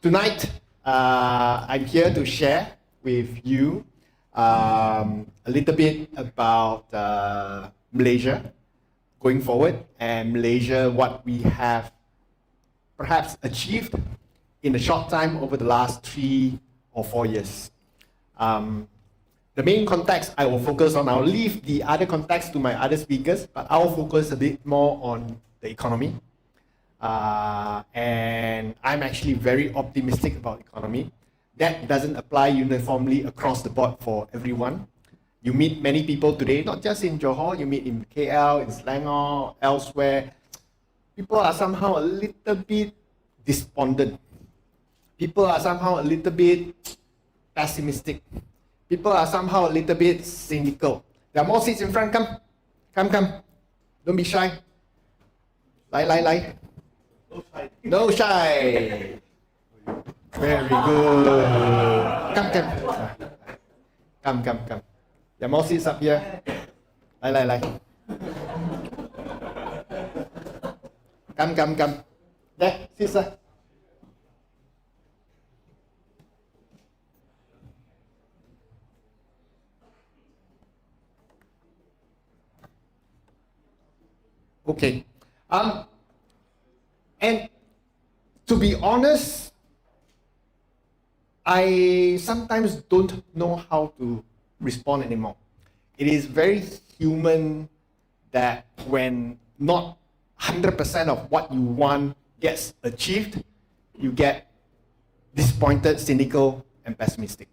Tonight, I'm here to share with you a little bit about Malaysia going forward, and Malaysia, what we have perhaps achieved in a short time over the last 3 or 4 years. The main context I will focus on, I'll leave the other context to my other speakers, but I'll focus a bit more on the economy. And I'm actually very optimistic about the economy. That doesn't apply uniformly across the board for everyone. You meet many people today, not just in Johor, you meet in KL, in Selangor, elsewhere. People are somehow a little bit despondent. People are somehow a little bit pessimistic. People are somehow a little bit cynical. There are more seats in front, come. Don't be shy. Lie. No shy. Very good. Come. There are more seats up here. Lie. Come. There, sister. Okay. And to be honest, I sometimes don't know how to respond anymore. It is very human that when not 100% of what you want gets achieved, you get disappointed, cynical, and pessimistic.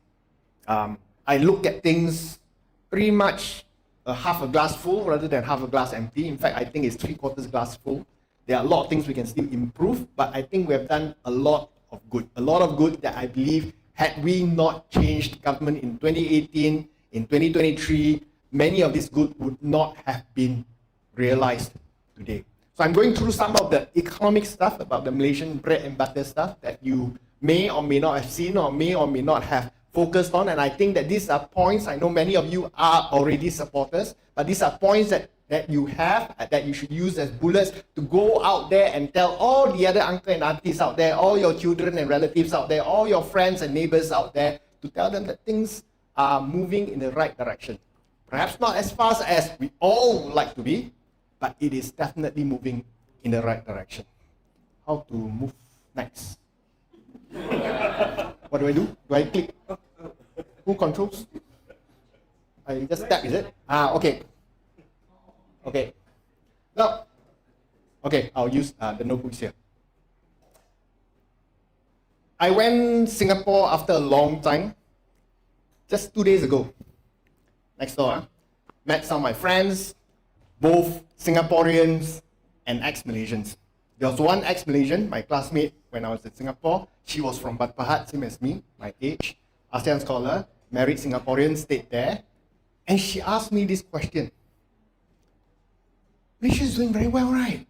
I look at things pretty much half a glass full rather than half a glass empty. In fact, I think it's 3/4 glass full. There are a lot of things we can still improve, but I think we have done a lot of good. A lot of good that I believe, had we not changed government in 2018, in 2023, many of this good would not have been realized today. So I'm going through some of the economic stuff about the Malaysian bread and butter stuff that you may or may not have seen or may not have focused on, and I think that these are points, I know many of you are already supporters, but these are points that you have, that you should use as bullets to go out there and tell all the other uncle and aunties out there, all your children and relatives out there, all your friends and neighbors out there, to tell them that things are moving in the right direction. Perhaps not as fast as we all would like to be, but it is definitely moving in the right direction. How to move next? What do? Do I click? Who controls? I just tap, is it? Okay. Now, I'll use the notebooks here. I went Singapore after a long time, just 2 days ago. Next door, met some of my friends, both Singaporeans and ex-Malaysians. There was one ex-Malaysian, my classmate when I was in Singapore. She was from Batu Pahat, same as me, my age. ASEAN scholar, married Singaporean, stayed there. And she asked me this question. Malaysia is doing very well, right?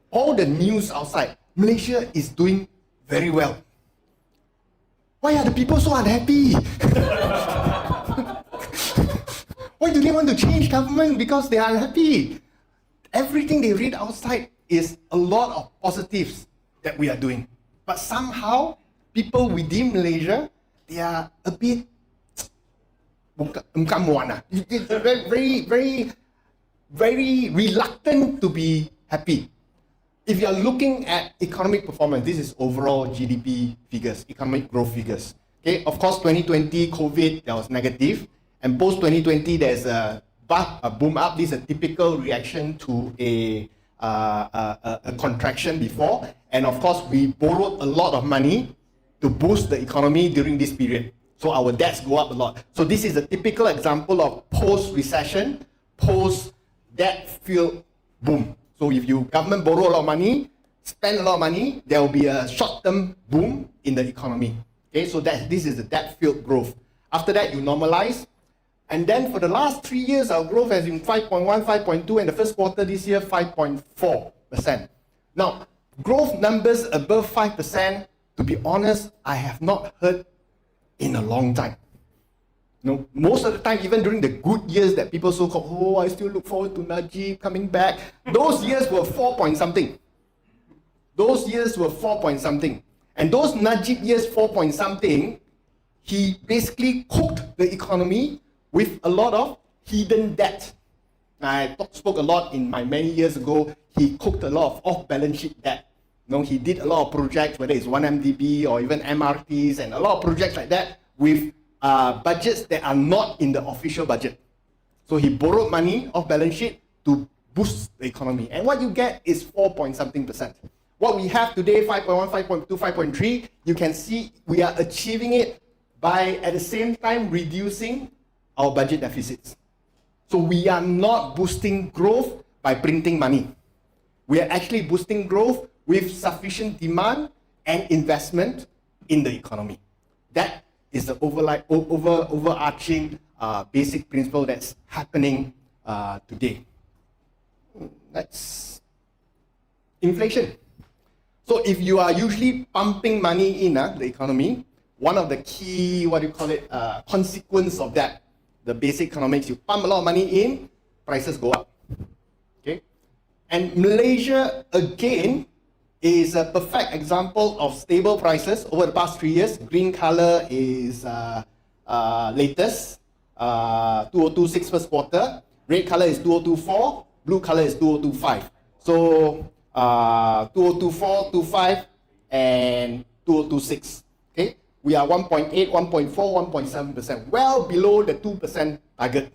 All the news outside, Malaysia is doing very well. Why are the people so unhappy? Why do they want to change government? Because they are unhappy. Everything they read outside is a lot of positives that we are doing. But somehow, people within Malaysia, they are a bit very reluctant to be happy. If you are looking at economic performance, this is overall GDP figures, economic growth figures. Okay, of course, 2020 COVID, that was negative, and post 2020 there's a boom up. This is a typical reaction to a contraction before, and of course we borrowed a lot of money to boost the economy during this period. So our debts go up a lot. So this is a typical example of post-recession, post-debt-filled boom. So if you government borrow a lot of money, spend a lot of money, there will be a short-term boom in the economy. Okay, so this is the debt-filled growth. After that, you normalize. And then for the last 3 years, our growth has been 5.1, 5.2, and the first quarter this year, 5.4%. Now, growth numbers above 5%, to be honest, I have not heard in a long time. No, most of the time, even during the good years that people so-called, oh, I still look forward to Najib coming back. Those years were 4 point something. Those years were 4 point something. And those Najib years, 4 point something, he basically cooked the economy with a lot of hidden debt. I spoke a lot in my many years ago. He cooked a lot of off-balance sheet debt. He did a lot of projects, whether it's 1MDB or even MRTs, and a lot of projects like that with budgets that are not in the official budget. So he borrowed money off balance sheet to boost the economy. And what you get is 4 point something percent. What we have today, 5.1, 5.2, 5.3, you can see we are achieving it by at the same time reducing our budget deficits. So we are not boosting growth by printing money. We are actually boosting growth with sufficient demand and investment in the economy. That is the overarching basic principle that's happening today. That's inflation. So if you are usually pumping money in the economy, one of the key, consequence of that, the basic economics, you pump a lot of money in, prices go up. Okay? And Malaysia, again, is a perfect example of stable prices over the past 3 years. Green color is latest, 2026 first quarter. Red color is 2024, blue color is 2025. So 2024, 2025, and 2026. Okay? We are 1.8, 1.4, 1.7%, well below the 2% target.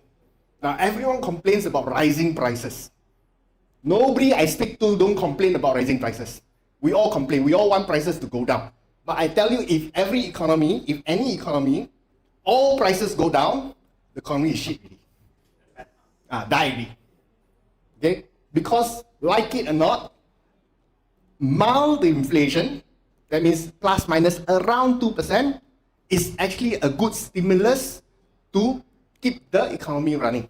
Now, everyone complains about rising prices. Nobody I speak to don't complain about rising prices. We all complain. We all want prices to go down. But I tell you, if any economy, all prices go down, the economy is shit really. Die really. Okay? Because, like it or not, mild inflation, that means plus minus around 2%, is actually a good stimulus to keep the economy running.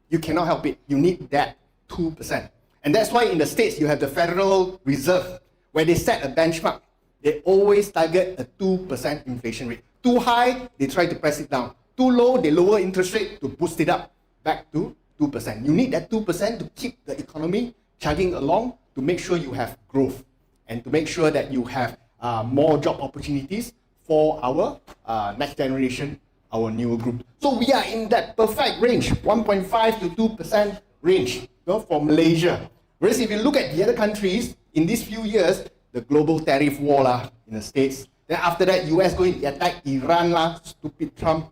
You cannot help it. You need that 2%. And that's why in the States, you have the Federal Reserve, where they set a benchmark. They always target a 2% inflation rate. Too high, they try to press it down. Too low, they lower interest rate to boost it up back to 2%. You need that 2% to keep the economy chugging along, to make sure you have growth, and to make sure that you have more job opportunities for our next generation, our newer group. So we are in that perfect range, 1.5 to 2% range for Malaysia. Whereas if you look at the other countries, in these few years, the global tariff war in the States, then after that, US going to attack Iran stupid Trump,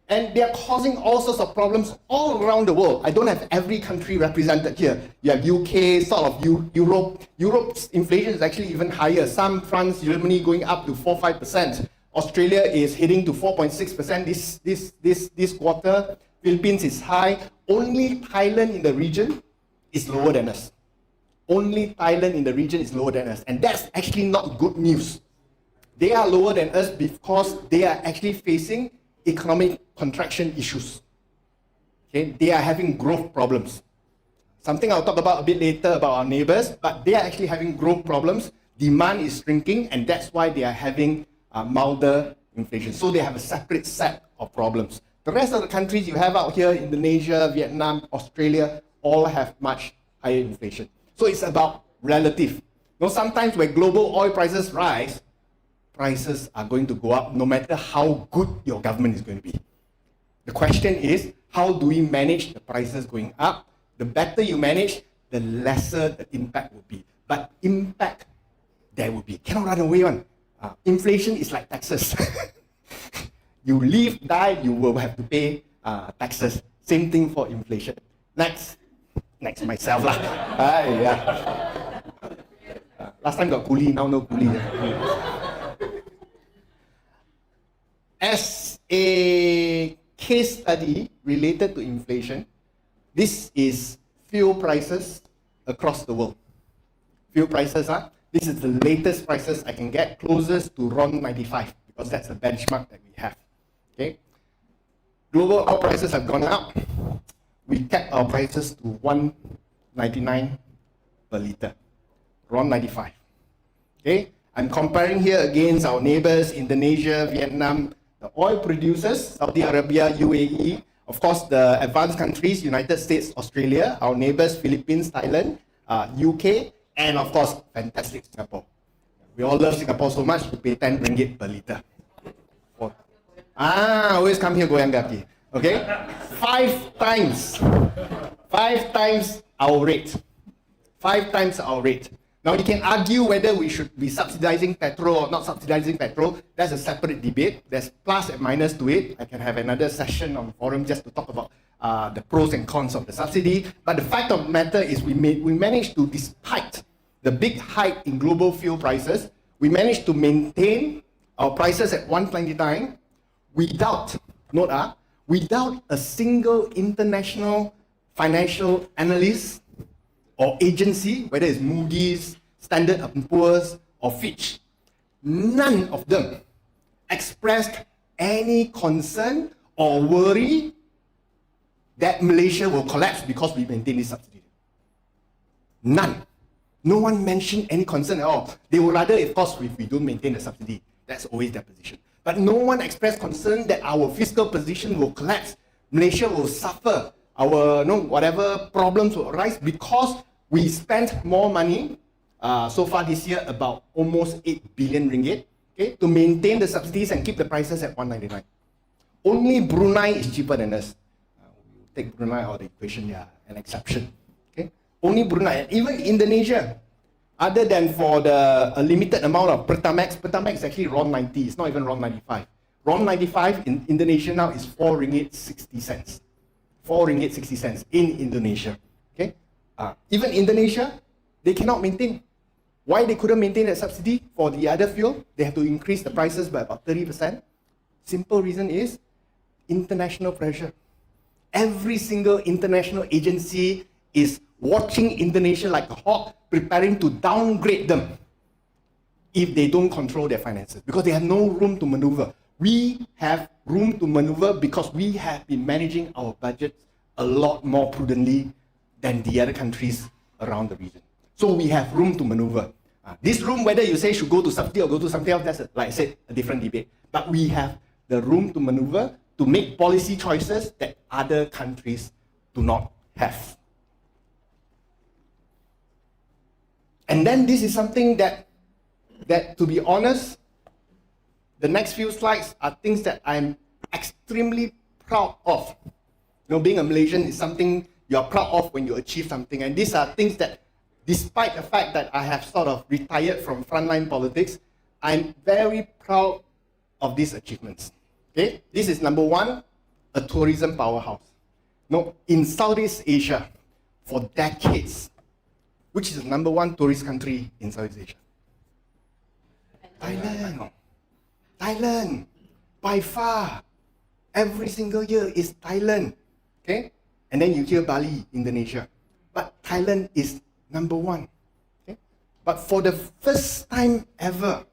and they are causing all sorts of problems all around the world. I don't have every country represented here. You have UK, sort of Europe. Europe's inflation is actually even higher. Some, France, Germany going up to 4-5%. Australia is heading to 4.6% this quarter. Philippines is high. Only Thailand in the region is lower than us. Only Thailand in the region is lower than us. And that's actually not good news. They are lower than us because they are actually facing economic contraction issues. Okay? They are having growth problems. Something I'll talk about a bit later about our neighbors, but they are actually having growth problems. Demand is shrinking, and that's why they are having milder inflation. So they have a separate set of problems. The rest of the countries you have out here, Indonesia, Vietnam, Australia, all have much higher inflation. So it's about relative. Sometimes when global oil prices rise, prices are going to go up no matter how good your government is going to be. The question is, how do we manage the prices going up? The better you manage, the lesser the impact will be. But impact, there will be. Cannot run away one. Inflation is like taxes. You live, die, you will have to pay taxes. Same thing for inflation. Next myself lah. Last time got coolie, now no coolie. As a case study related to inflation, this is fuel prices across the world. Fuel prices, this is the latest prices I can get, closest to RON 95, because that's the benchmark that we have. Okay? Global oil prices have gone up. We kept our prices to 1.99 per litre. RON 95. Okay? I'm comparing here against our neighbors, Indonesia, Vietnam, the oil producers, Saudi Arabia, UAE, of course the advanced countries, United States, Australia, our neighbors, Philippines, Thailand, UK, And of course, fantastic Singapore. We all love Singapore so much, we pay 10 ringgit per litre. Always come here goyang kaki. Okay? 5 times our rate. 5 times our rate. Now you can argue whether we should be subsidizing petrol or not subsidizing petrol. That's a separate debate. There's plus and minus to it. I can have another session on forum just to talk about the pros and cons of the subsidy. But the fact of the matter is we managed to, despite the big hike in global fuel prices, we managed to maintain our prices at 129 without a single international financial analyst or agency, whether it's Moody's, Standard & Poor's, or Fitch. None of them expressed any concern or worry that Malaysia will collapse because we maintain this subsidy. None. No one mentioned any concern at all. They would rather, of course, if we don't maintain the subsidy. That's always their position. But no one expressed concern that our fiscal position will collapse. Malaysia will suffer. Our whatever problems will arise because we spent more money so far this year, about almost 8 billion ringgit, okay, to maintain the subsidies and keep the prices at 199. Only Brunei is cheaper than us. We'll take Brunei out of the equation, yeah, an exception. Okay, only Brunei, even Indonesia. Other than for a limited amount of Pertamax is actually RON 90. It's not even RON 95. RON 95 in Indonesia now is 4 ringgit 60 cents. 4 ringgit 60 cents in Indonesia. Okay, even Indonesia, they cannot maintain. Why they couldn't maintain that subsidy for the other fuel? They have to increase the prices by about 30%. Simple reason is international pressure. Every single international agency is watching Indonesia like a hawk, preparing to downgrade them if they don't control their finances, because they have no room to maneuver. We have room to maneuver because we have been managing our budgets a lot more prudently than the other countries around the region. So we have room to maneuver. This room, whether you say should go to subsidy or go to something else, that's, like I said, a different debate. But we have the room to maneuver, to make policy choices that other countries do not have. And then this is something that to be honest, the next few slides are things that I'm extremely proud of. Being a Malaysian is something you're proud of when you achieve something. And these are things that, despite the fact that I have sort of retired from frontline politics, I'm very proud of these achievements. Okay? This is number one, a tourism powerhouse. In Southeast Asia, for decades, which is the number one tourist country in Southeast Asia? Thailand. By far. Every single year is Thailand. Okay? And then you hear Bali, Indonesia. But Thailand is number one. Okay? But for the first time ever,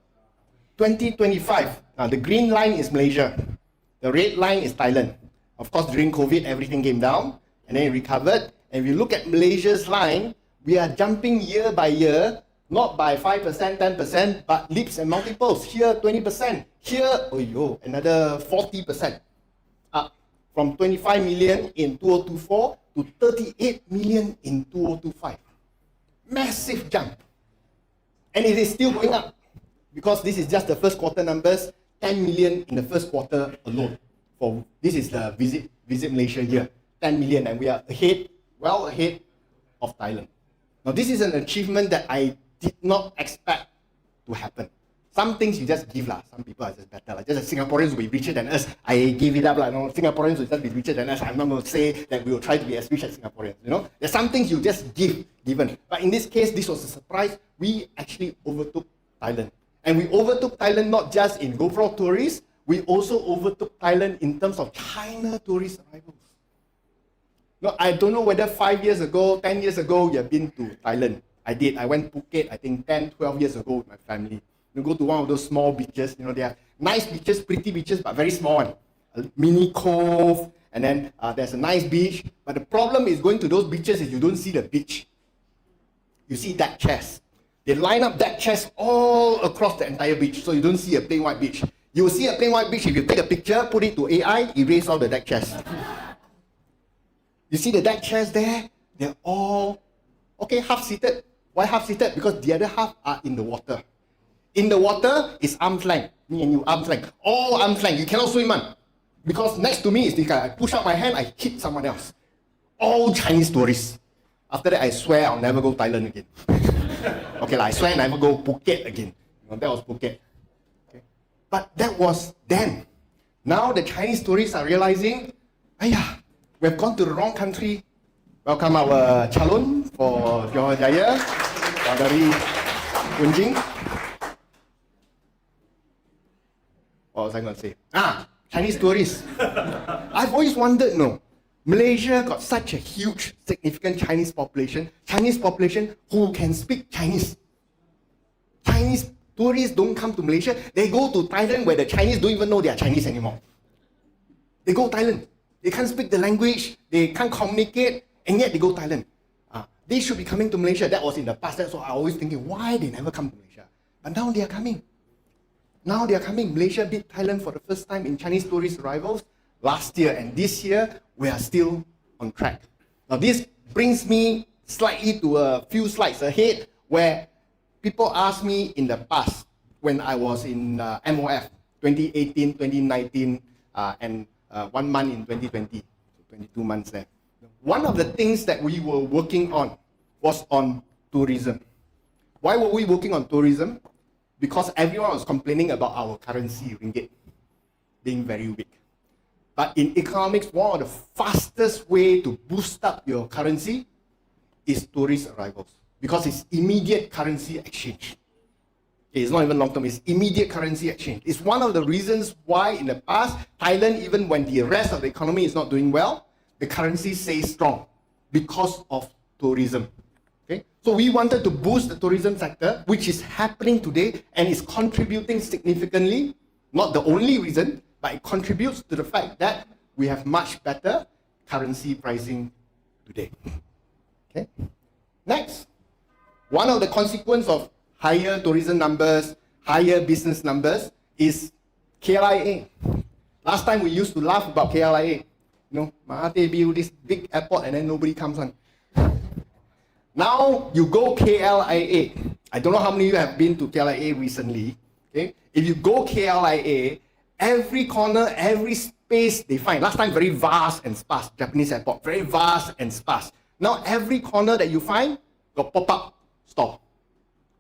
2025, now the green line is Malaysia. The red line is Thailand. Of course, during COVID, everything came down and then it recovered. And if you look at Malaysia's line, we are jumping year by year, not by 5%, 10%, but leaps and multiples. Here, 20%. Here, another 40%. Up from 25 million in 2024 to 38 million in 2025. Massive jump. And it is still going up, because this is just the first quarter numbers, 10 million in the first quarter alone. This is the Visit Malaysia year, 10 million, and we are well ahead of Thailand. Now, this is an achievement that I did not expect to happen. Some things you just give. Some people are just better. Just Singaporeans will be richer than us. I give it up. Singaporeans will just be richer than us. I'm not going to say that we will try to be as rich as Singaporeans. There's some things you just given. But in this case, this was a surprise. We actually overtook Thailand. And we overtook Thailand not just in GoPro tourists, we also overtook Thailand in terms of China tourist arrivals. No, I don't know whether 5 years ago, 10 years ago, you have been to Thailand. I did. I went to Phuket, I think 10, 12 years ago with my family. You go to one of those small beaches. They are nice beaches, pretty beaches, but very small one. A mini cove, and then there's a nice beach. But the problem is going to those beaches is you don't see the beach. You see deck chairs. They line up deck chairs all across the entire beach, so you don't see a plain white beach. You will see a plain white beach if you take a picture, put it to AI, erase all the deck chairs. You see the deck chairs there? They're all, half-seated. Why half-seated? Because the other half are in the water. In the water is arm's length. Me and you, arm's length. All arm's length. You cannot swim, man. Because next to me is this guy. I push out my hand, I hit someone else. All Chinese tourists. After that, I swear I'll never go Thailand again. Okay, I swear I'll never go Phuket again. That was Phuket. Okay. But that was then. Now the Chinese tourists are realizing, we've gone to the wrong country. Welcome our calon for Johor Jaya, dari Kunjing. What was I going to say? Chinese tourists. I've always wondered, Malaysia got such a huge, significant Chinese population who can speak Chinese. Chinese tourists don't come to Malaysia. They go to Thailand where the Chinese don't even know they are Chinese anymore. They go Thailand. They can't speak the language. They can't communicate. And yet they go Thailand. They should be coming to Malaysia. That was in the past. That's why I always thinking, why they never come to Malaysia? But now they are coming. Now they are coming. Malaysia beat Thailand for the first time in Chinese tourist arrivals last year. And this year, we are still on track. Now this brings me slightly to a few slides ahead where people asked me in the past when I was in MOF 2018, 2019, and 1 month in 2020, so 22 months there. One of the things that we were working on was on tourism. Why were we working on tourism? Because everyone was complaining about our currency, ringgit, being very weak. But in economics, one of the fastest way to boost up your currency is tourist arrivals. Because it's immediate currency exchange. It's not even long-term, it's immediate currency exchange. It's one of the reasons why in the past, Thailand, even when the rest of the economy is not doing well, the currency stays strong because of tourism. Okay? So we wanted to boost the tourism sector, which is happening today and is contributing significantly. Not the only reason, but it contributes to the fact that we have much better currency pricing today. Okay? Next, one of the consequences of higher tourism numbers, higher business numbers is KLIA. Last time we used to laugh about KLIA. Mahathir built this big airport and then nobody comes on. Now you go KLIA. I don't know how many of you have been to KLIA recently. Okay? If you go KLIA, every corner, every space they find. Last time very vast and sparse. Japanese airport, very vast and sparse. Now every corner that you find got pop-up store,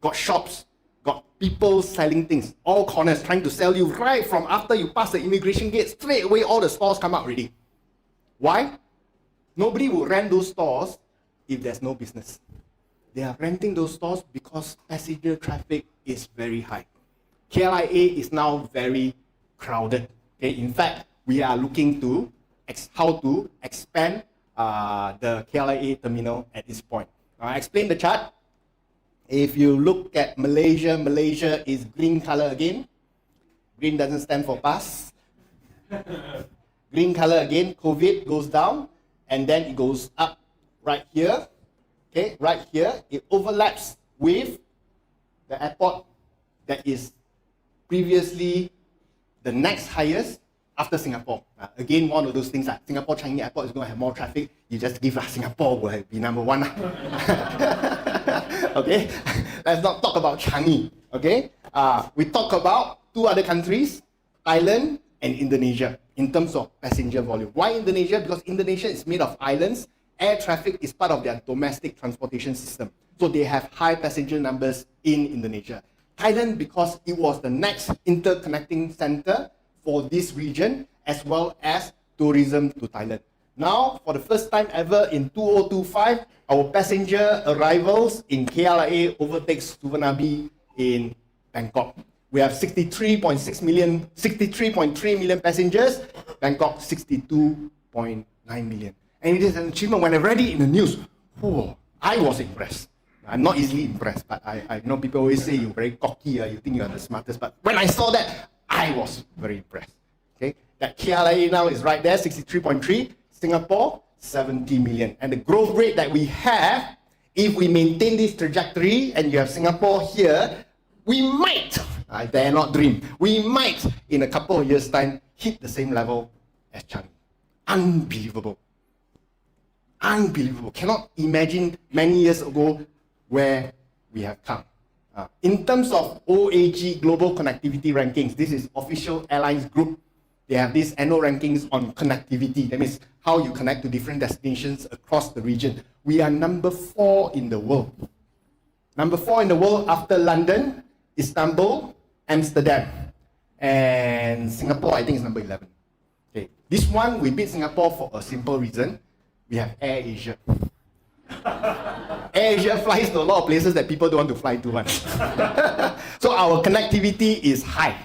got shops, got people selling things. All corners trying to sell you right from after you pass the immigration gate. Straight away all the stores come out already. Why? Nobody will rent those stores if there's no business. They are renting those stores because passenger traffic is very high. KLIA is now very crowded. Okay? In fact, we are looking to how to expand the KLIA terminal at this point. I explain the chart. If you look at Malaysia, Malaysia is green color again. Green doesn't stand for pass. Green color again, COVID goes down, and then it goes up right here. Okay, right here, it overlaps with the airport that is previously the next highest after Singapore. Again, one of those things like Singapore Changi Airport is going to have more traffic. You just give Singapore will be number one. Okay, let's not talk about Changi. Okay, we talk about two other countries, Thailand and Indonesia, in terms of passenger volume. Why Indonesia? Because Indonesia is made of islands. Air traffic is part of their domestic transportation system. So they have high passenger numbers in Indonesia. Thailand, because it was the next interconnecting center for this region, as well as tourism to Thailand. Now, for the first time ever in 2025, our passenger arrivals in KLIA overtakes Suvarnabhumi in Bangkok. We have 63.3 million passengers, Bangkok 62.9 million. And it is an achievement. When I read it in the news, I was impressed. I'm not easily impressed, but I know people always say you're very cocky, you think you are the smartest. But when I saw that, I was very impressed. Okay, that KLIA now is right there, 63.3. Singapore, 70 million. And the growth rate that we have, if we maintain this trajectory, and you have Singapore here, we might, I dare not dream, we might, in a couple of years' time, hit the same level as Changi. Unbelievable. Unbelievable. Cannot imagine many years ago where we have come. In terms of OAG Global Connectivity Rankings, this is official airlines group. They have these annual rankings on connectivity. That means how you connect to different destinations across the region. We are number 4 in the world. Number 4 in the world after London, Istanbul, Amsterdam. And Singapore, I think, is number 11. Okay. This one, we beat Singapore for a simple reason. We have Air Asia. Air Asia flies to a lot of places that people don't want to fly to. So our connectivity is high.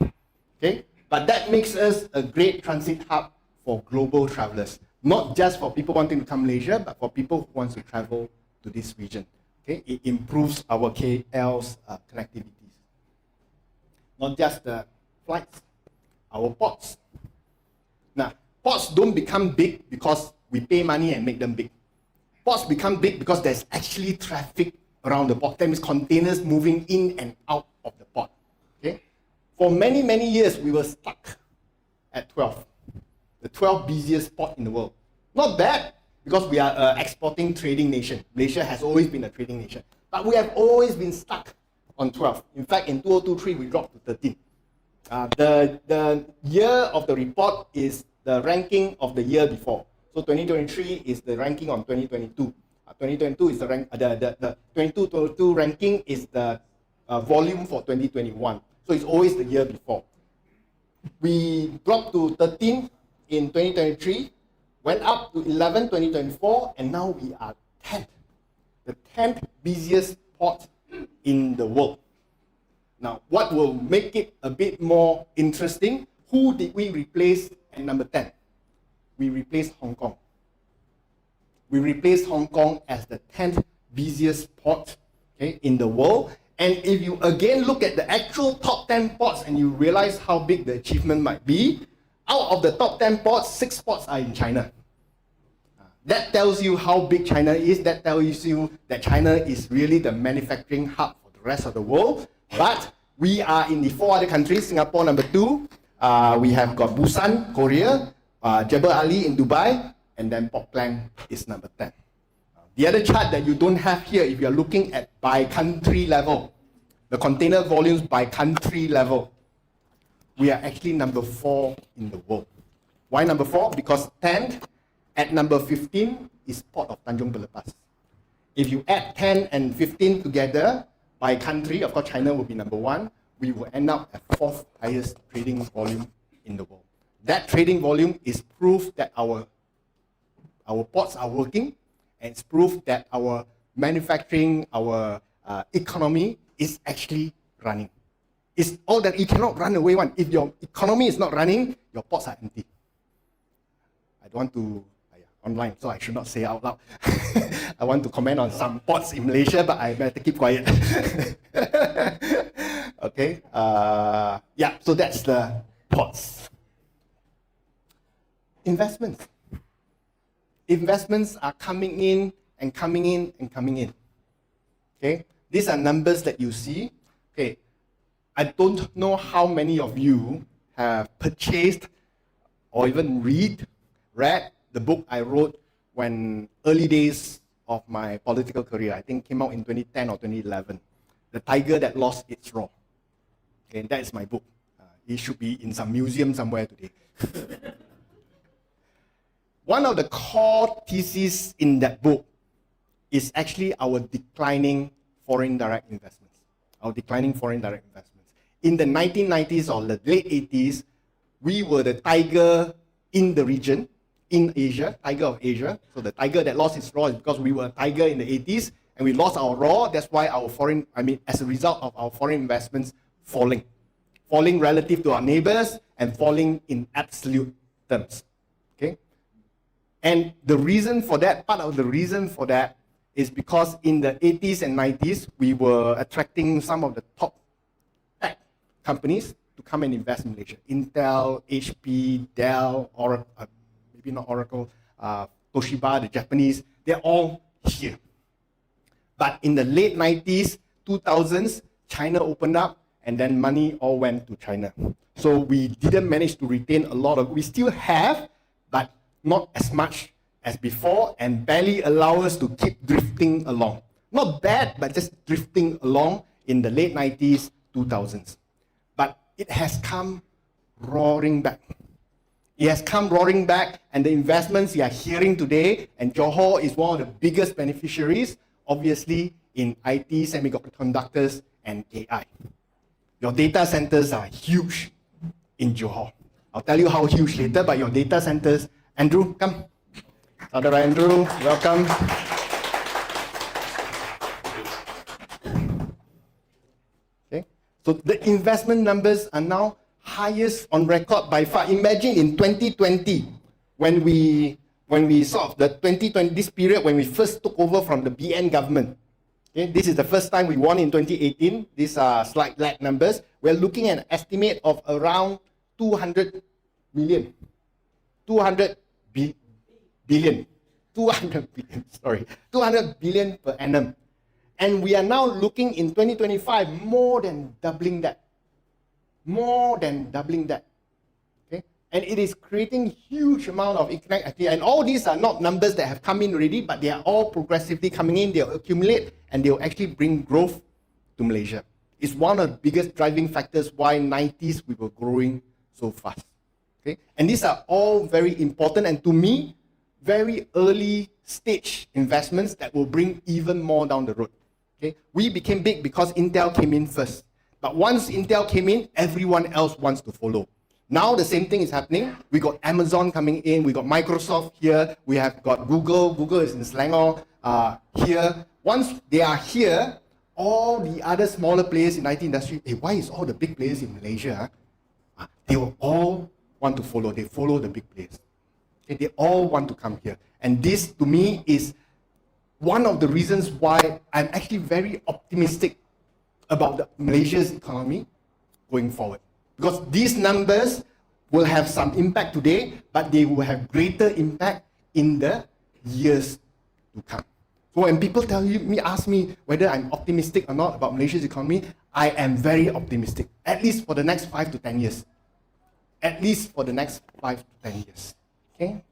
Okay? But that makes us a great transit hub for global travelers. Not just for people wanting to come Malaysia, but for people who want to travel to this region. Okay? It improves our KL's connectivities. Not just the flights, our ports. Now, ports don't become big because we pay money and make them big. Ports become big because there's actually traffic around the port. That means containers moving in and out of the port. Okay? For many, many years, we were stuck at 12. The 12th busiest port in the world. Not bad, because we are an exporting trading nation. Malaysia has always been a trading nation. But we have always been stuck on 12. In fact, in 2023, we dropped to 13. The year of the report is the ranking of the year before. So 2023 is the ranking on 2022. 2022 is the rank. The 2022 ranking is the volume for 2021. So it's always the year before. We dropped to 13 in 2023, went up to 11 2024, and now we are 10th. The 10th busiest port in the world. Now, what will make it a bit more interesting? Who did we replace at number 10? We replaced Hong Kong. We replaced Hong Kong as the 10th busiest port, okay, in the world. And if you again look at the actual top 10 ports and you realize how big the achievement might be, out of the top 10 ports, 6 ports are in China. That tells you how big China is. That tells you that China is really the manufacturing hub for the rest of the world. But we are in the 4 other countries. Singapore number 2. We have got Busan, Korea, Jebel Ali in Dubai, and then Port Klang is number 10. The other chart that you don't have here, if you're looking at by country level, the container volumes by country level, we are actually number 4 in the world. Why number 4? Because 10th at number 15 is Port of Tanjung Pelepas. If you add 10 and 15 together by country, of course China will be number 1, we will end up at 4th highest trading volume in the world. That trading volume is proof that our ports are working, and it's proof that our manufacturing, our economy is actually running. It's all that you cannot run away one. If your economy is not running, your ports are empty. I don't want to, online, so I should not say out loud. I want to comment on some ports in Malaysia, but I better keep quiet. Okay, yeah, so that's the ports. Investments. Investments are coming in and coming in and coming in. Okay, these are numbers that you see. Okay, I don't know how many of you have purchased or even read the book I wrote when early days of my political career. I think came out in 2010 or 2011. The Tiger That Lost Its Roar. Okay, that is my book. It should be in some museum somewhere today. One of the core theses in that book is actually our declining foreign direct investments. Our declining foreign direct investments. In the 1990s or the late 80s, we were the tiger in the region, in Asia, tiger of Asia. So the tiger that lost its roar is because we were a tiger in the 80s and we lost our roar. That's why our as a result of our foreign investments falling. Falling relative to our neighbors and falling in absolute terms. Okay? And the reason for that, part of the reason for that is because in the 80s and 90s, we were attracting some of the top tech companies to come and invest in Malaysia. Intel, HP, Dell, Oracle, maybe not Oracle, Toshiba, the Japanese, they're all here. But in the late 90s, 2000s, China opened up and then money all went to China. So we didn't manage to retain a lot of, we still have, but not as much as before and barely allow us to keep drifting along. Not bad, but just drifting along in the late 90s, 2000s. But it has come roaring back. It has come roaring back, and the investments you are hearing today, and Johor is one of the biggest beneficiaries, obviously, in IT, semiconductors, and AI. Your data centers are huge in Johor. I'll tell you how huge later, but your data centers, Andrew, come. Saudara Andrew, welcome. Okay, so the investment numbers are now highest on record by far. Imagine in 2020, when we sort of the 2020 this period when we first took over from the BN government. Okay, this is the first time we won in 2018. These are slight lag numbers. We're looking at an estimate of around 200 million, 200 billion, 200 billion, sorry, 200 billion per annum. And we are now looking in 2025 more than doubling that. More than doubling that. Okay? And it is creating huge amount of economic activity. And all these are not numbers that have come in already, but they are all progressively coming in. They'll accumulate and they'll actually bring growth to Malaysia. It's one of the biggest driving factors why 90s we were growing so fast. Okay? And these are all very important and to me, very early stage investments that will bring even more down the road. Okay? We became big because Intel came in first. But once Intel came in, everyone else wants to follow. Now the same thing is happening. We got Amazon coming in, we got Microsoft here, we have got Google. Google is in Selangor here. Once they are here, all the other smaller players in IT industry, hey, why is all the big players in Malaysia? They will all want to follow. They follow the big players. Okay, they all want to come here. And this, to me, is one of the reasons why I'm actually very optimistic about Malaysia's economy going forward. Because these numbers will have some impact today, but they will have greater impact in the years to come. So when people ask me whether I'm optimistic or not about Malaysia's economy, I am very optimistic, at least for the next 5 to 10 years. At least for the next 5 to 10 years. Okay?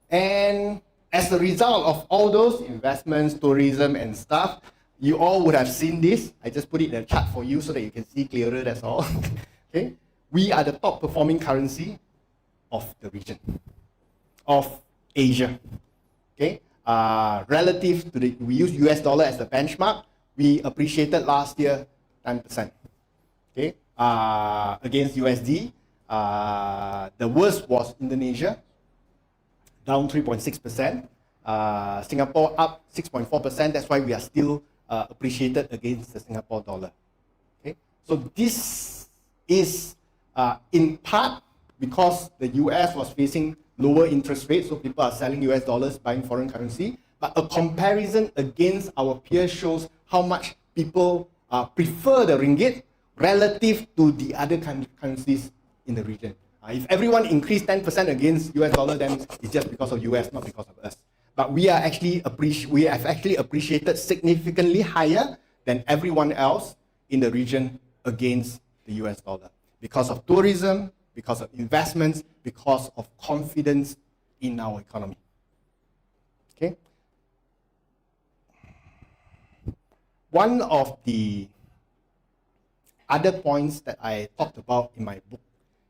And as a result of all those investments, tourism, and stuff, you all would have seen this. I just put it in a chart for you so that you can see clearer, that's all. Okay? We are the top performing currency of the region, of Asia. Okay? Relative to we use US dollar as the benchmark, we appreciated last year 10%. Okay? Against USD. The worst was Indonesia, down 3.6%. Singapore up 6.4%. That's why we are still appreciated against the Singapore dollar. Okay? So this is in part because the US was facing lower interest rates, so people are selling US dollars, buying foreign currency. But a comparison against our peers shows how much people prefer the ringgit relative to the other currencies in the region. If everyone increased 10% against US dollar, then it's just because of US, not because of us. But we have actually appreciated significantly higher than everyone else in the region against the US dollar because of tourism, because of investments, because of confidence in our economy. Okay. One of the other points that I talked about in my book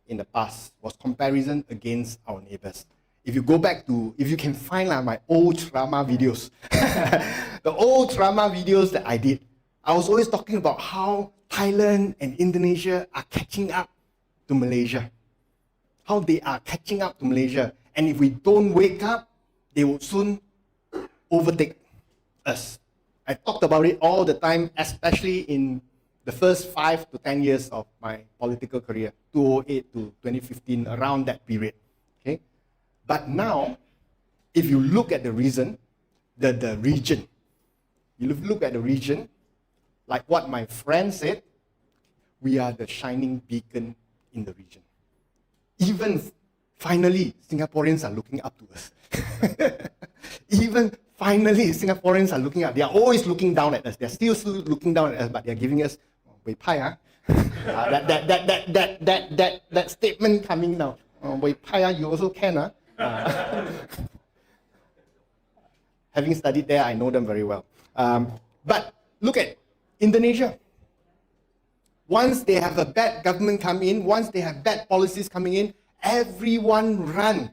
in the past was comparison against our neighbors. If you go back to, if you can find my old drama videos, the old drama videos that I did, I was always talking about how Thailand and Indonesia are catching up to Malaysia. How they are catching up to Malaysia. And if we don't wake up, they will soon overtake us. I talked about it all the time, especially in the first 5 to 10 years of my political career, 2008 to 2015, around that period. Okay? But now, if you look at the region, you look at the region, like what my friend said, we are the shining beacon in the region. Even finally, Singaporeans are looking up to us. Even finally, Singaporeans are looking up. They are always looking down at us. They're still looking down at us, but they're giving us Wei Pai, that statement coming now. Wei Pai, you also can. Having studied there, I know them very well. But look at Indonesia. Once they have a bad government come in, once they have bad policies coming in, everyone run.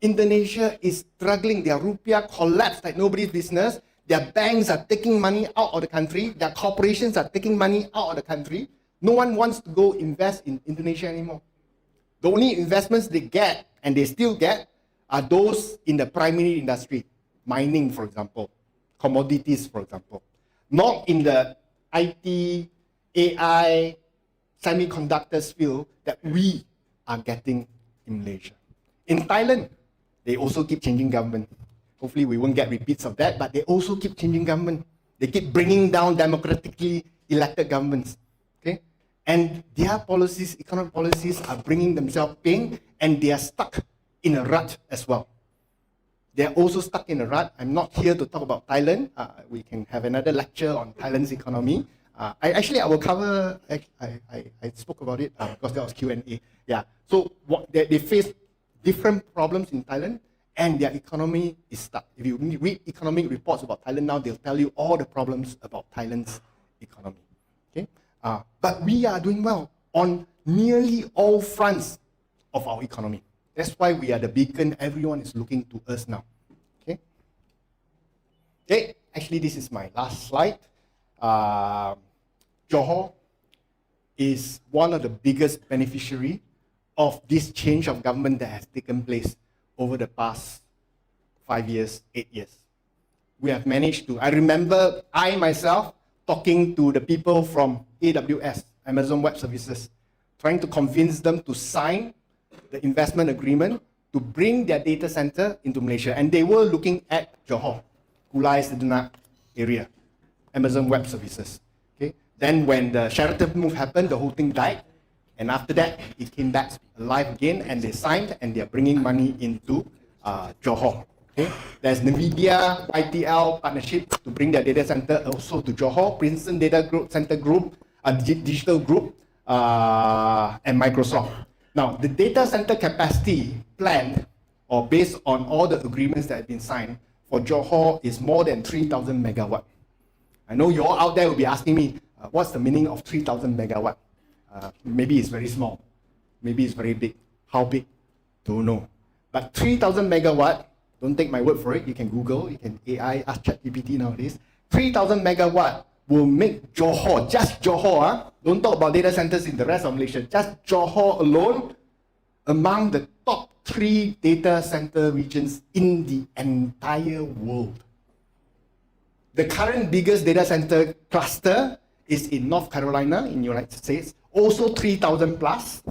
Indonesia is struggling. Their rupiah collapsed like nobody's business. Their banks are taking money out of the country. Their corporations are taking money out of the country. No one wants to go invest in Indonesia anymore. The only investments they get, and they still get, are those in the primary industry. Mining, for example. Commodities, for example. Not in the IT, AI, semiconductors field that we are getting in Malaysia. In Thailand, they also keep changing government. Hopefully we won't get repeats of that, but they also keep changing government. They keep bringing down democratically elected governments. Okay? And their policies, economic policies, are bringing themselves pain, and they are stuck in a rut as well. They're also stuck in a rut. I'm not here to talk about Thailand. We can have another lecture on Thailand's economy. I will cover, I spoke about it because there was Q&A. Yeah, so they face different problems in Thailand, and their economy is stuck. If you read economic reports about Thailand now, they'll tell you all the problems about Thailand's economy. Okay, but we are doing well on nearly all fronts of our economy. That's why we are the beacon. Everyone is looking to us now. Okay. Okay. Actually, this is my last slide. Johor is one of the biggest beneficiary of this change of government that has taken place over the past 5 years, 8 years. We have managed to, I remember I myself talking to the people from AWS, Amazon Web Services, trying to convince them to sign the investment agreement to bring their data center into Malaysia. And they were looking at Johor, Kulai Sedenak area, Amazon Web Services. Okay. Then when the Sheraton move happened, the whole thing died. And after that, it came back alive again, and they signed, and they're bringing money into Johor. Okay. There's NVIDIA, ITL partnership to bring their data center also to Johor, Princeton Data Center Group, Digital Group, and Microsoft. Now, the data center capacity planned, or based on all the agreements that have been signed, for Johor is more than 3,000 megawatt. I know you all out there will be asking me, what's the meaning of 3,000 megawatt? Maybe it's very small, maybe it's very big. How big? Don't know. But 3,000 megawatt, don't take my word for it, you can Google, you can AI, ask ChatGPT nowadays. 3,000 megawatt will make Johor, just Johor, don't talk about data centers in the rest of Malaysia, just Johor alone, among the top 3 data center regions in the entire world. The current biggest data center cluster is in North Carolina, in the United States, also 3,000 plus.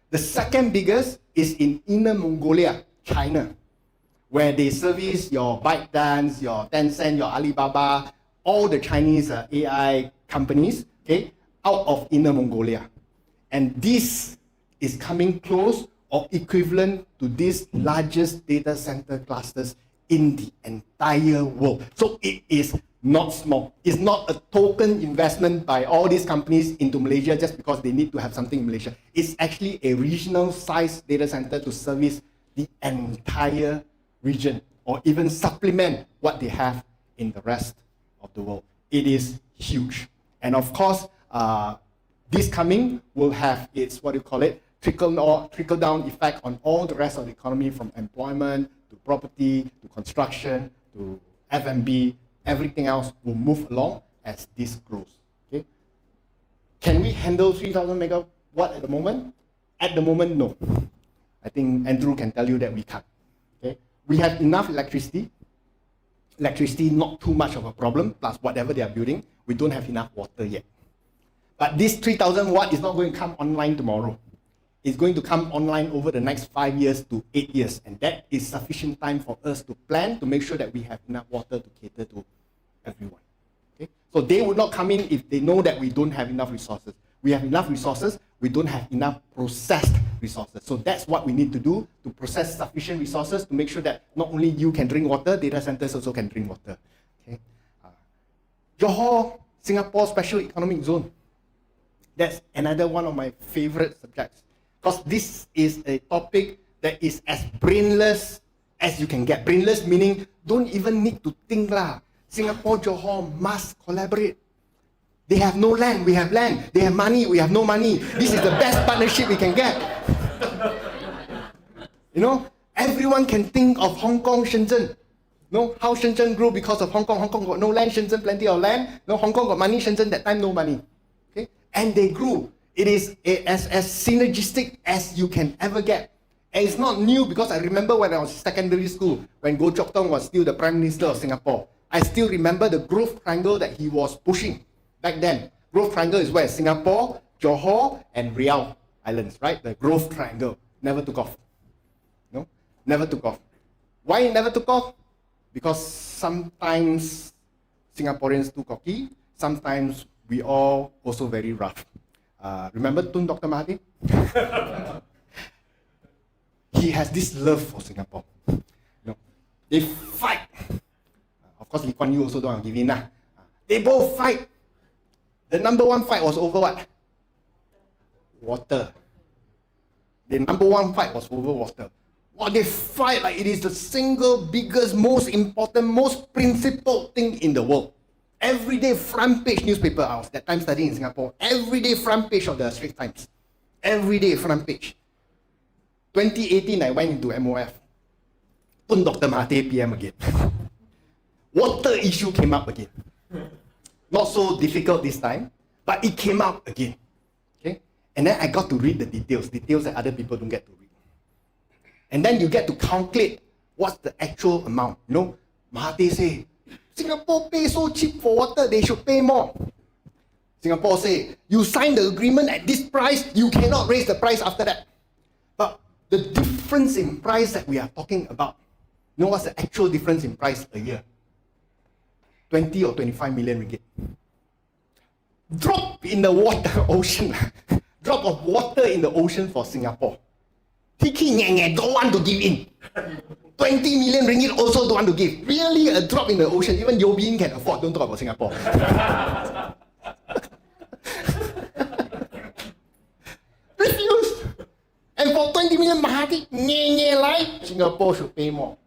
The second biggest is in Inner Mongolia, China, where they service your ByteDance, your Tencent, your Alibaba, all the Chinese AI companies, okay, out of Inner Mongolia. And this is coming close or equivalent to these largest data center clusters in the entire world. So it is not small. It's not a token investment by all these companies into Malaysia just because they need to have something in Malaysia. It's actually a regional size data center to service the entire region, or even supplement what they have in the rest of the world. It is huge. And of course, this coming will have its, what do you call it, trickle down effect on all the rest of the economy, from employment to property to construction to F&B. Everything else will move along as this grows. Okay? Can we handle 3,000 megawatt at the moment? At the moment, no. I think Andrew can tell you that we can't. Okay? We have enough electricity. Electricity, not too much of a problem, plus whatever they are building. We don't have enough water yet. But this 3,000 watt is not going to come online tomorrow. It's going to come online over the next 5 years to 8 years. And that is sufficient time for us to plan to make sure that we have enough water to cater to everyone. Okay? So they would not come in if they know that we don't have enough resources. We have enough resources, we don't have enough processed resources. So that's what we need to do, to process sufficient resources to make sure that not only you can drink water, data centers also can drink water. Okay? Johor, Singapore Special Economic Zone. That's another one of my favorite subjects. Because this is a topic that is as brainless as you can get. Brainless meaning don't even need to think lah. Singapore, Johor must collaborate. They have no land, we have land. They have money, we have no money. This is the best partnership we can get. You know, everyone can think of Hong Kong, Shenzhen. No, how Shenzhen grew because of Hong Kong. Hong Kong got no land, Shenzhen plenty of land. No, Hong Kong got money, Shenzhen that time no money. Okay, and they grew. It is as synergistic as you can ever get. And it's not new because I remember when I was in secondary school, when Goh Chok Tong was still the Prime Minister of Singapore. I still remember the growth triangle that he was pushing back then. Growth triangle is where? Singapore, Johor, and Riau Islands, right? The growth triangle never took off. No, never took off. Why it never took off? Because sometimes Singaporeans too cocky, sometimes we all also very rough. Remember Tun Dr. Mahathir? He has this love for Singapore. You know, they fight. Of course, Lee Kuan Yew also don't want to give in. They both fight. The number one fight was over what? Water. The number one fight was over water. What they fight like it is the single biggest, most important, most principled thing in the world. Everyday front page newspaper. I was that time studying in Singapore. Everyday front page of the Straits Times. Everyday front page. 2018, I went into MOF. Pun Dr. Mahathir PM again. Water issue came up again. Not so difficult this time, but it came up again. Okay? And then I got to read the details that other people don't get to read. And then you get to calculate what's the actual amount. You know, Mahathir say, Singapore pay so cheap for water, they should pay more. Singapore say, you sign the agreement at this price, you cannot raise the price after that. But the difference in price that we are talking about, you know what's the actual difference in price a year? 20 or 25 million ringgit. Drop in the water ocean. Drop of water in the ocean for Singapore. Tiki don't want to give in. 20 million ringgit also don't want to give. Really a drop in the ocean. Even Yobin can afford. Don't talk about Singapore. Refuse. And for 20 million Mahathir, like Singapore should pay more.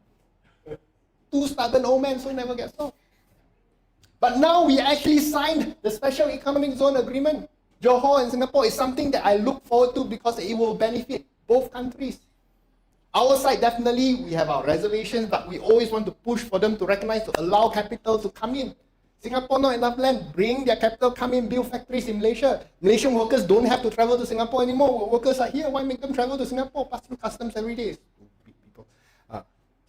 Two stubborn old men so never get solved. But now we actually signed the Special Economic Zone Agreement. Johor and Singapore is something that I look forward to because it will benefit both countries. Our side, definitely, we have our reservations, but we always want to push for them to recognize, to allow capital to come in. Singapore not enough land, bring their capital, come in, build factories in Malaysia. Malaysian workers don't have to travel to Singapore anymore. Workers are here, why make them travel to Singapore? Pass through customs every day. Stupid people.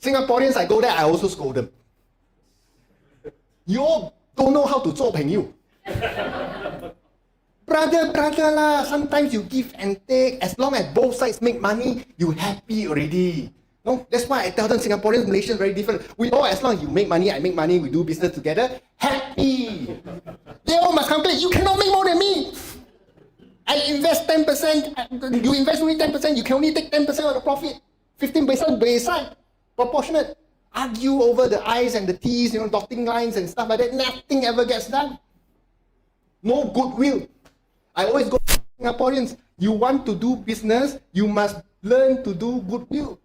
Singaporeans, I go there, I also scold them. You all don't know how to 做朋友. Brother lah, sometimes you give and take. As long as both sides make money, you happy already. No, that's why I tell them Singaporeans, Malaysians very different. We all, as long as you make money, I make money, we do business together, happy. They all must calculate, you cannot make more than me. I invest 10%, you invest only 10%, you can only take 10% of the profit. 15% beside, proportionate. Argue over the I's and the T's, you know, dotting lines and stuff like that. Nothing ever gets done. No goodwill. I always go to Singaporeans, you want to do business, you must learn to do goodwill.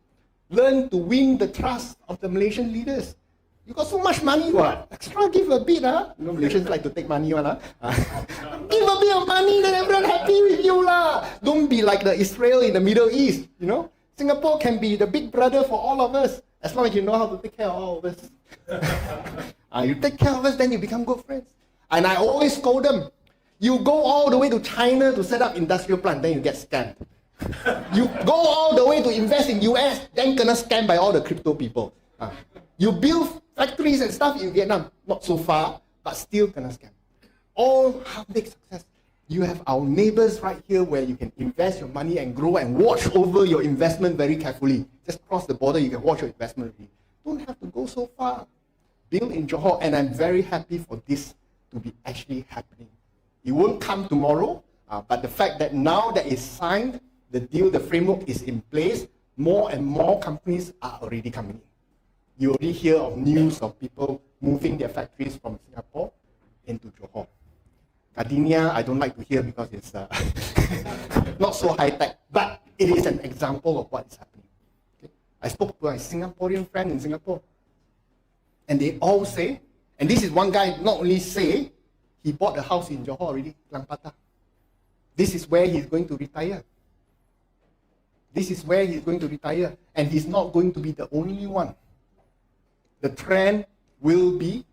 Learn to win the trust of the Malaysian leaders. You got so much money, what? Extra give a bit, huh? You know, Malaysians like to take money, huh? Give a bit of money, then everyone happy with you, lah. Don't be like the Israel in the Middle East, you know? Singapore can be the big brother for all of us, as long as you know how to take care of all of us. You take care of us, then you become good friends. And I always scold them. You go all the way to China to set up industrial plant, then you get scammed. You go all the way to invest in US, then gonna scam by all the crypto people. You build factories and stuff in Vietnam, not so far, but still gonna scam. All half-baked success. You have our neighbors right here where you can invest your money and grow and watch over your investment very carefully. Just cross the border, you can watch your investment already. Don't have to go so far. Build in Johor, and I'm very happy for this to be actually happening. It won't come tomorrow, but the fact that now that it's signed, the deal, the framework is in place, more and more companies are already coming in. You already hear of news of people moving their factories from Singapore into Johor. Gardenia, I don't like to hear because it's not so high-tech, but it is an example of what is happening. Okay? I spoke to my Singaporean friend in Singapore. And they all say, and this is one guy not only say, he bought a house in Johor already, Langpata. This is where he's going to retire. This is where he's going to retire. And he's not going to be the only one. The trend will be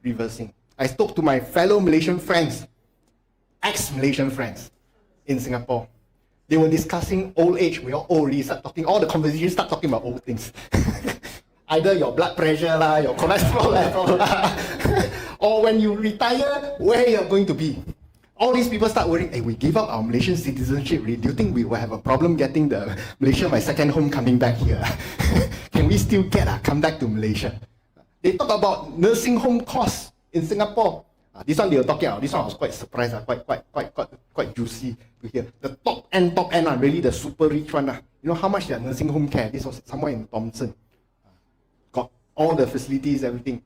reversing. I spoke to my fellow Malaysian friends, ex-Malaysian friends in Singapore. They were discussing old age. We all already start talking, all the conversations start talking about old things. Either your blood pressure, your cholesterol level, or when you retire, where you're going to be. All these people start worrying, hey, we give up our Malaysian citizenship, do you think we will have a problem getting the Malaysia, my second home, coming back here? Can we still come back to Malaysia? They talk about nursing home costs in Singapore. This one they were talking about. This one I was quite surprised, quite juicy to hear. The top end, really the super rich one. You know how much their nursing home care? This was somewhere in Thomson. Got all the facilities, everything.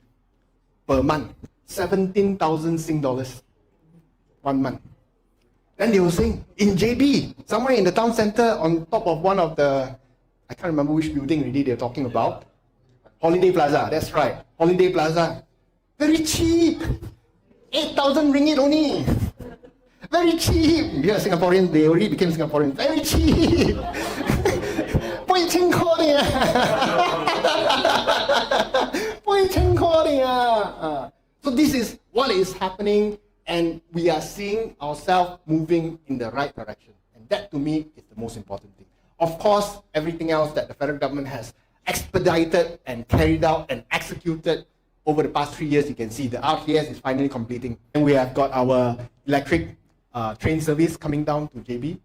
Per month, 17,000 Sing dollars. 1 month. Then they were saying, in JB, somewhere in the town center, on top of one of the, I can't remember which building really they're talking about. Holiday Plaza, that's right. Holiday Plaza. Very cheap. 8,000 ringgit only. Very cheap. Yeah, Singaporeans, they already became Singaporeans. Very cheap. 8,000 塊的 8,000 塊的 So this is what is happening, and we are seeing ourselves moving in the right direction. And that to me is the most important thing. Of course, everything else that the federal government has expedited and carried out and executed over the past 3 years, you can see the RTS is finally completing. And we have got our electric train service coming down to JB,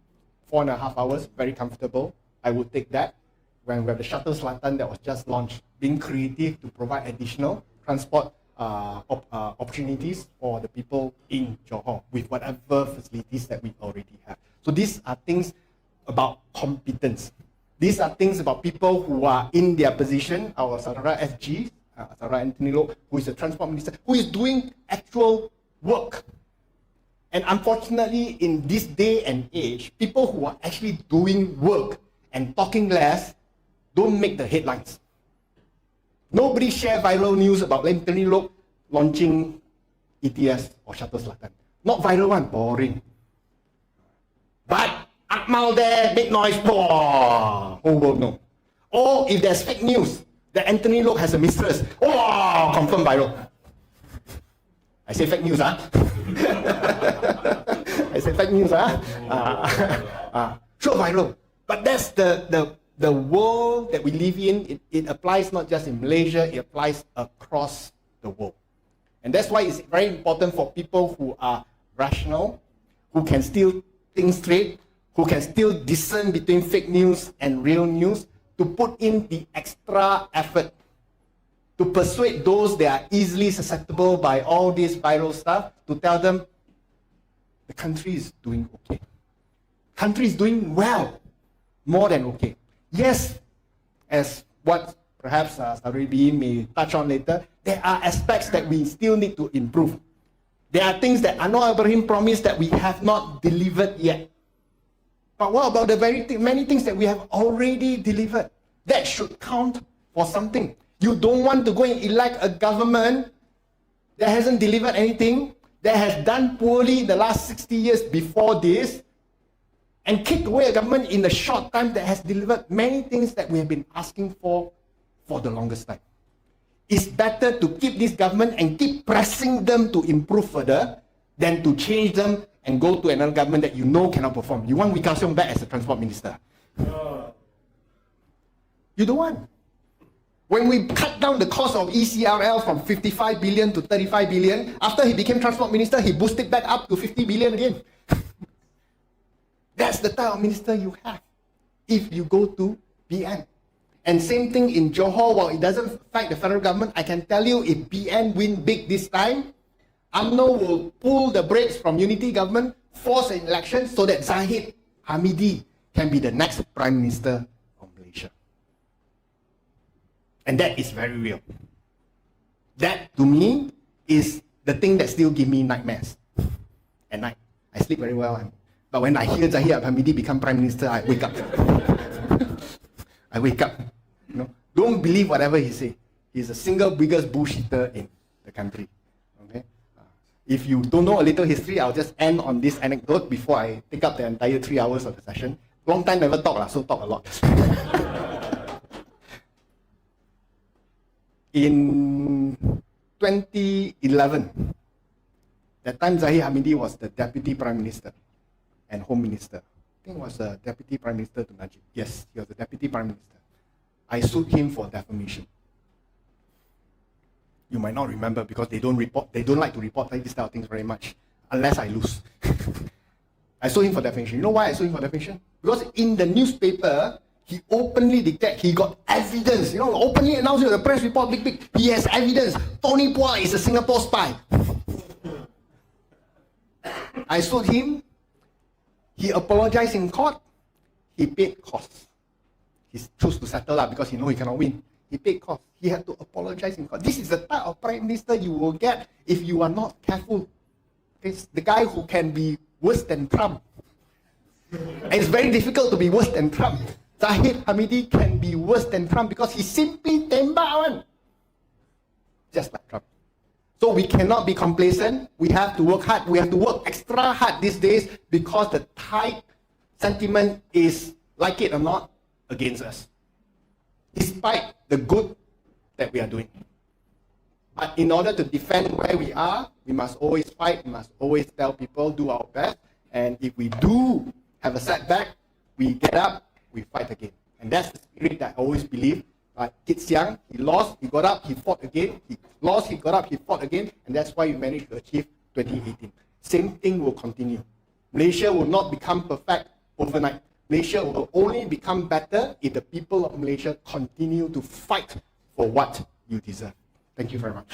4.5 hours, very comfortable. I would take that. When we have the Shuttle Selatan that was just launched, being creative to provide additional transport opportunities for the people in Johor with whatever facilities that we already have. So these are things about competence. These are things about people who are in their position. Our Saudara SG, Saudara Anthony Loke, who is the transport minister, who is doing actual work. And unfortunately, in this day and age, people who are actually doing work and talking less don't make the headlines. Nobody share viral news about Anthony Loke launching ETS or Shuttle Selatan. Not viral one, boring. But Akmal there, make noise, whole world know. Or if there's fake news that Anthony Loke has a mistress, confirm viral. I say fake news, I say fake news, sure viral. But that's the world that we live in. It applies not just in Malaysia, it applies across the world. And that's why it's very important for people who are rational, who can still think straight, who can still discern between fake news and real news, to put in the extra effort to persuade those that are easily susceptible by all this viral stuff, to tell them the country is doing okay. Country is doing well, more than okay. Yes, as what perhaps Saudari B may touch on later, there are aspects that we still need to improve. There are things that Anwar Ibrahim promised that we have not delivered yet. But what about the many things that we have already delivered? That should count for something. You don't want to go and elect a government that hasn't delivered anything, that has done poorly in the last 60 years before this, and kick away a government in a short time that has delivered many things that we have been asking for the longest time. It's better to keep this government and keep pressing them to improve further than to change them and go to another government that you know cannot perform. You want Wee Ka Siong back as a transport minister? You don't want. When we cut down the cost of ECRL from 55 billion to 35 billion, after he became transport minister, he boosted back up to 50 billion again. That's the type of minister you have if you go to PN. And same thing in Johor, while it doesn't affect the federal government, I can tell you if PN win big this time, UMNO will pull the brakes from unity government, force an election so that Zahid Hamidi can be the next prime minister of Malaysia. And that is very real. That to me is the thing that still gives me nightmares at night. I sleep very well, but when I hear Zahid Hamidi become prime minister, I wake up. I wake up. Don't believe whatever he say. He's the single biggest bullshitter in the country. Okay. If you don't know a little history, I'll just end on this anecdote before I take up the entire 3 hours of the session. Long time never talk, so talk a lot. In 2011, that time Zahid Hamidi was the Deputy Prime Minister and Home Minister. I think it was the Deputy Prime Minister to Najib. Yes, he was the Deputy Prime Minister. I sued him for defamation. You might not remember because they don't like to report like this type of things very much, unless I lose. I sued him for defamation. You know why I sued him for defamation? Because in the newspaper, he openly declared he got evidence. Openly announced in the press report, big. He has evidence. Tony Pua is a Singapore spy. I sued him. He apologized in court. He paid costs. He chose to settle up because he knows he cannot win. He paid costs. He had to apologize in court. This is the type of prime minister you will get if you are not careful. It's the guy who can be worse than Trump. And it's very difficult to be worse than Trump. Zahid Hamidi can be worse than Trump because he simply tembak one. Just like Trump. So we cannot be complacent. We have to work hard. We have to work extra hard these days because the tide sentiment is, like it or not, against us. Despite the good that we are doing. But in order to defend where we are, we must always fight. We must always tell people, do our best. And if we do have a setback, we get up, we fight again. And that's the spirit that I always believe. Kit Siang, he lost, he got up, he fought again. He lost, he got up, he fought again. And that's why we managed to achieve 2018. Same thing will continue. Malaysia will not become perfect overnight. Malaysia will only become better if the people of Malaysia continue to fight for what you deserve. Thank you very much.